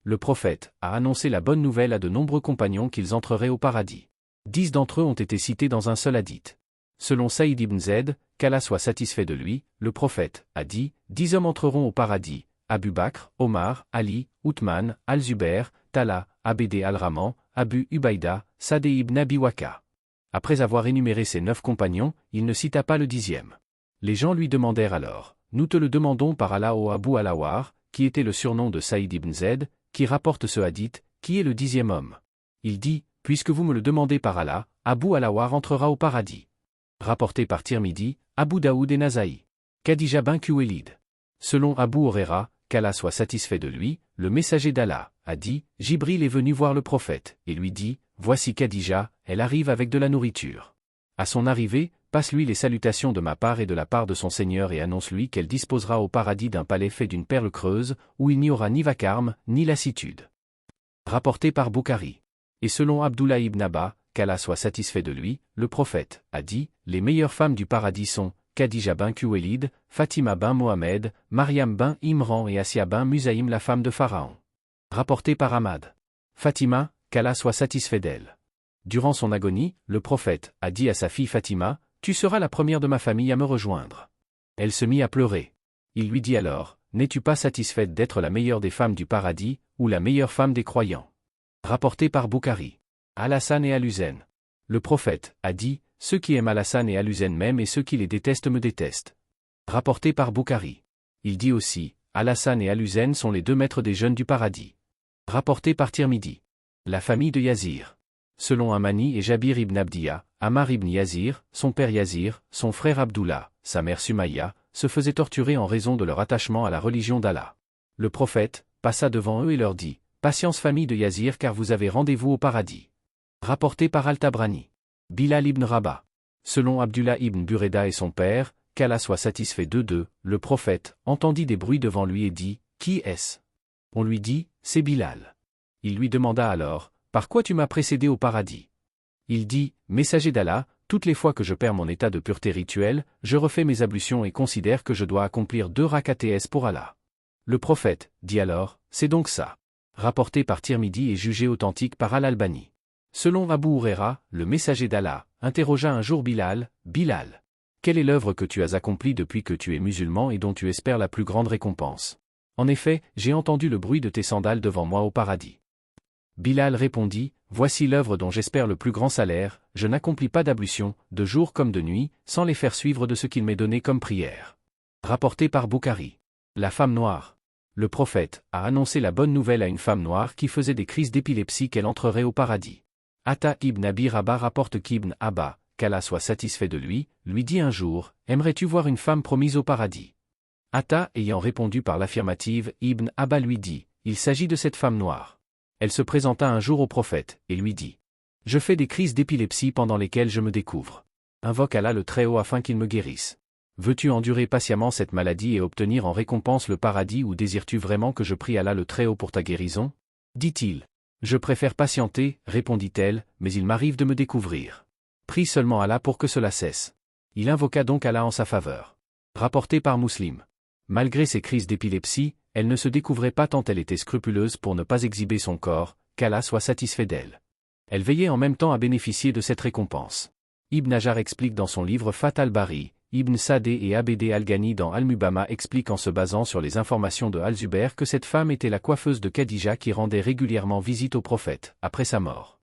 Le prophète a annoncé la bonne nouvelle à de nombreux compagnons qu'ils entreraient au paradis. 10 d'entre eux ont été cités dans un seul hadith. Selon Saïd ibn Zayd, qu'Allah soit satisfait de lui, le prophète a dit, 10 hommes entreront au paradis, Abu Bakr, Omar, Ali, Uthman, Al-Zubair, Talha, Abd al-Rahman, Abu Ubaïda, Sadé ibn Abi Waqqa. Après avoir énuméré ses 9 compagnons, il ne cita pas le 10e. Les gens lui demandèrent alors, nous te le demandons par Allah ô Abu al-Awar, qui était le surnom de Saïd ibn Zayd, qui rapporte ce hadith, qui est le 10e homme. Il dit, puisque vous me le demandez par Allah, Abu al-Awar entrera au paradis. Rapporté par Tirmidhi, Abu Daoud et Nasaï. Khadija bint Khuwaylid. Selon Abu Huraira, qu'Allah soit satisfait de lui, le messager d'Allah a dit, Jibril est venu voir le prophète, et lui dit, voici Khadija, elle arrive avec de la nourriture. À son arrivée, passe-lui les salutations de ma part et de la part de son Seigneur et annonce-lui qu'elle disposera au paradis d'un palais fait d'une perle creuse, où il n'y aura ni vacarme, ni lassitude. Rapporté par Bukhari. Et selon Abdullah ibn Abba, qu'Allah soit satisfait de lui, le prophète a dit, les meilleures femmes du paradis sont Khadija bint Khuwaylid, Fatima bint Mohamed, Mariam bint Imran et Assia bint Musaïm la femme de Pharaon. Rapporté par Ahmad. Fatima, qu'Allah soit satisfait d'elle. Durant son agonie, le prophète a dit à sa fille Fatima, tu seras la première de ma famille à me rejoindre. Elle se mit à pleurer. Il lui dit alors, n'es-tu pas satisfaite d'être la meilleure des femmes du paradis, ou la meilleure femme des croyants? Rapporté par Bukhari. Al-Hassan et Al-Husayn. Le prophète a dit, ceux qui aiment Al-Hassan et Al-Husayn m'aiment et ceux qui les détestent me détestent. Rapporté par Bukhari. Il dit aussi, Al-Hassan et Al-Husayn sont les 2 maîtres des jeunes du paradis. Rapporté par Tirmidhi. La famille de Yazir. Selon Amani et Jabir ibn Abdiya, Ammar ibn Yazir, son père Yazir, son frère Abdullah, sa mère Sumayya, se faisaient torturer en raison de leur attachement à la religion d'Allah. Le prophète passa devant eux et leur dit, patience famille de Yazir car vous avez rendez-vous au paradis. Rapporté par Al-Tabrani. Bilal ibn Rabah. Selon Abdullah ibn Bureda et son père, qu'Allah soit satisfait d'eux, le prophète entendit des bruits devant lui et dit, qui est-ce? On lui dit, c'est Bilal. Il lui demanda alors, par quoi tu m'as précédé au paradis? Il dit, messager d'Allah, toutes les fois que je perds mon état de pureté rituelle, je refais mes ablutions et considère que je dois accomplir 2 rak'ats pour Allah. Le prophète dit alors, c'est donc ça. Rapporté par Tirmidhi et jugé authentique par Al-Albani. Selon Abu Huraira, le messager d'Allah interrogea un jour Bilal, Bilal, quelle est l'œuvre que tu as accomplie depuis que tu es musulman et dont tu espères la plus grande récompense? En effet, j'ai entendu le bruit de tes sandales devant moi au paradis. Bilal répondit, voici l'œuvre dont j'espère le plus grand salaire, je n'accomplis pas d'ablution, de jour comme de nuit, sans les faire suivre de ce qu'il m'est donné comme prière. Rapporté par Bukhari. La femme noire. Le prophète a annoncé la bonne nouvelle à une femme noire qui faisait des crises d'épilepsie qu'elle entrerait au paradis. Atta ibn Abi Rabah rapporte qu'Ibn Abba, qu'Allah soit satisfait de lui dit un jour, aimerais-tu voir une femme promise au paradis? Atta ayant répondu par l'affirmative, Ibn Abba lui dit, il s'agit de cette femme noire. Elle se présenta un jour au prophète, et lui dit, je fais des crises d'épilepsie pendant lesquelles je me découvre. Invoque Allah le Très-Haut afin qu'il me guérisse. Veux-tu endurer patiemment cette maladie et obtenir en récompense le paradis ou désires-tu vraiment que je prie Allah le Très-Haut pour ta guérison? Dit-il. Je préfère patienter, répondit-elle, mais il m'arrive de me découvrir. Prie seulement Allah pour que cela cesse. Il invoqua donc Allah en sa faveur. Rapporté par Muslim. Malgré ses crises d'épilepsie, elle ne se découvrait pas tant elle était scrupuleuse pour ne pas exhiber son corps, qu'Allah soit satisfait d'elle. Elle veillait en même temps à bénéficier de cette récompense. Ibn Hajar explique dans son livre Fath al-Bari, Ibn Sadeh et Abd al-Ghani dans Al-Mubama expliquent en se basant sur les informations de Al-Zubair que cette femme était la coiffeuse de Khadija qui rendait régulièrement visite au prophète, après sa mort.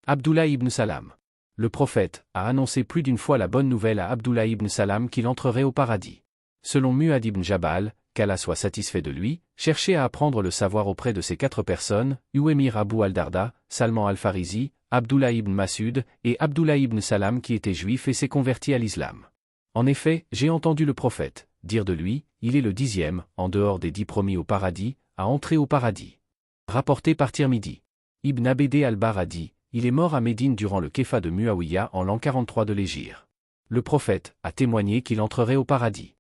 Abdullah ibn Salam. Le prophète a annoncé plus d'une fois la bonne nouvelle à Abdullah ibn Salam qu'il entrerait au paradis. Selon Mu'adh ibn Jabal, qu'Allah soit satisfait de lui, cherchait à apprendre le savoir auprès de ces 4 personnes, Uwaymir Abu al-Darda, Salman al-Farisi, Abdullah ibn Mas'ud et Abdullah ibn Salam qui était juif et s'est converti à l'islam. En effet, j'ai entendu le prophète dire de lui, il est le 10e, en dehors des 10 promis au paradis, à entrer au paradis. Rapporté par Tirmidhi. Ibn Abd al-Barr a dit, il est mort à Médine durant le Képha de Muawiyah en l'an 43 de l'Hégire. Le prophète a témoigné qu'il entrerait au paradis.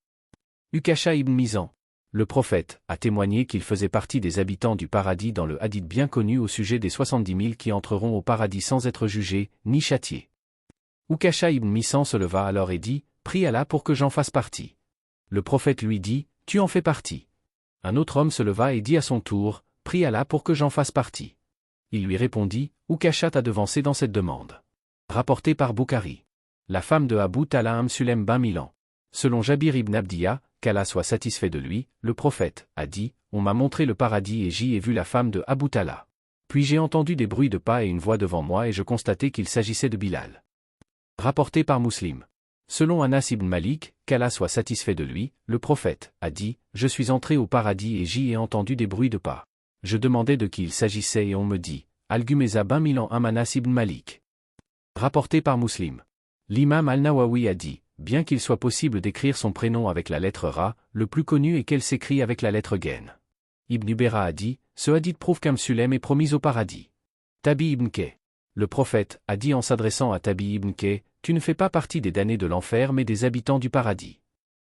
Ukasha ibn Mizan. Le prophète a témoigné qu'il faisait partie des habitants du paradis dans le hadith bien connu au sujet des 70 000 qui entreront au paradis sans être jugés, ni châtiés. Ukasha ibn Mizan se leva alors et dit, prie Allah pour que j'en fasse partie. Le prophète lui dit, tu en fais partie. Un autre homme se leva et dit à son tour, Prie Allah pour que j'en fasse partie. Il lui répondit, Ukasha t'a devancé dans cette demande. Rapporté par Bukhari. La femme de Abu Talha Sulem bin Milan. Selon Jabir ibn Abdiyah, qu'Allah soit satisfait de lui, le prophète a dit, on m'a montré le paradis et j'y ai vu la femme de Abu Talha. Puis j'ai entendu des bruits de pas et une voix devant moi et je constatai qu'il s'agissait de Bilal. Rapporté par Muslim. Selon Anas ibn Malik, qu'Allah soit satisfait de lui, le prophète a dit, je suis entré au paradis et j'y ai entendu des bruits de pas. Je demandais de qui il s'agissait et on me dit, Al-Gumeza bin Milan Anas ibn Malik. Rapporté par Muslim. L'imam al-Nawawi a dit, bien qu'il soit possible d'écrire son prénom avec la lettre Ra, le plus connu est qu'elle s'écrit avec la lettre Gain. Ibn Ubera a dit, ce hadith prouve qu'Amsulem est promise au paradis. Tabi ibn Kay. Le prophète a dit en s'adressant à Tabi ibn Kay, tu ne fais pas partie des damnés de l'enfer mais des habitants du paradis.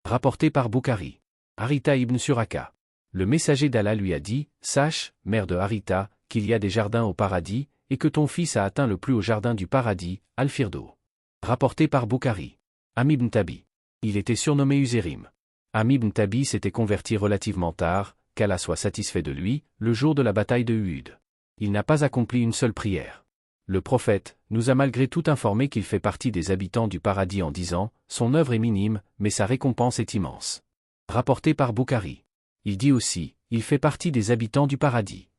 Rapporté par Bukhari. Harita ibn Suraka. Le messager d'Allah lui a dit, sache, mère de Harita, qu'il y a des jardins au paradis, et que ton fils a atteint le plus haut jardin du paradis, Al-Firdo. Rapporté par Bukhari. Am ibn Tabi. Il était surnommé Usérim. Am ibn Tabi s'était converti relativement tard, qu'Allah soit satisfait de lui, le jour de la bataille de Uhud. Il n'a pas accompli une seule prière. Le prophète nous a malgré tout informé qu'il fait partie des habitants du paradis en disant, son œuvre est minime, mais sa récompense est immense. Rapporté par Bukhari. Il dit aussi, il fait partie des habitants du paradis.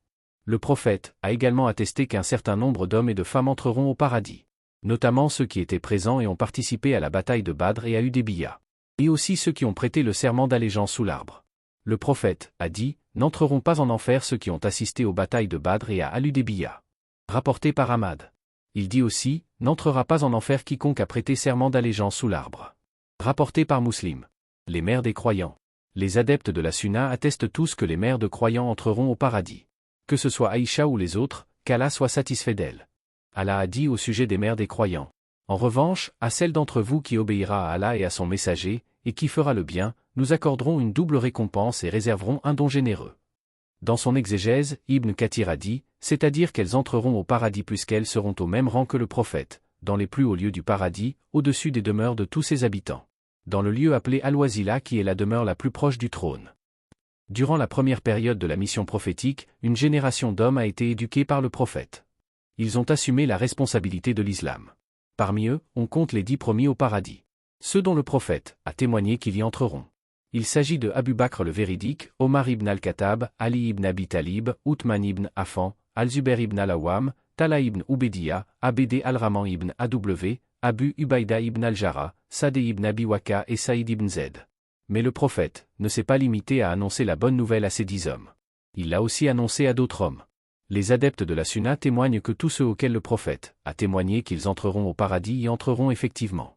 Le prophète a également attesté qu'un certain nombre d'hommes et de femmes entreront au paradis. Notamment ceux qui étaient présents et ont participé à la bataille de Badr et à Hudaybiya. Et aussi ceux qui ont prêté le serment d'allégeance sous l'arbre. Le prophète a dit, n'entreront pas en enfer ceux qui ont assisté aux batailles de Badr et à Al-Hudaybiya. Rapporté par Ahmad. Il dit aussi, n'entrera pas en enfer quiconque a prêté serment d'allégeance sous l'arbre. Rapporté par Muslim. Les mères des croyants. Les adeptes de la Sunna attestent tous que les mères de croyants entreront au paradis. Que ce soit Aïcha ou les autres, qu'Allah soit satisfait d'elles. Allah a dit au sujet des mères des croyants. En revanche, à celle d'entre vous qui obéira à Allah et à son messager, et qui fera le bien, nous accorderons une double récompense et réserverons un don généreux. Dans son exégèse, Ibn Kathir a dit, c'est-à-dire qu'elles entreront au paradis puisqu'elles seront au même rang que le prophète, dans les plus hauts lieux du paradis, au-dessus des demeures de tous ses habitants. Dans le lieu appelé Al-Wazila qui est la demeure la plus proche du trône. Durant la première période de la mission prophétique, une génération d'hommes a été éduquée par le prophète. Ils ont assumé la responsabilité de l'islam. Parmi eux, on compte les 10 promis au paradis. Ceux dont le prophète a témoigné qu'ils y entreront. Il s'agit de Abu Bakr le véridique, Omar ibn al-Khattab, Ali ibn Abi Talib, Uthman ibn Affan, Al-Zubair ibn al-Awwam, Talha ibn Ubaydiyah, Abd al-Rahman ibn Aw, Abu Ubaïda ibn al-Jarrah, Sadeh ibn Abi Waqqa et Saïd ibn Zayd. Mais le prophète ne s'est pas limité à annoncer la bonne nouvelle à ces 10 hommes. Il l'a aussi annoncé à d'autres hommes. Les adeptes de la Sunna témoignent que tous ceux auxquels le prophète a témoigné qu'ils entreront au paradis y entreront effectivement.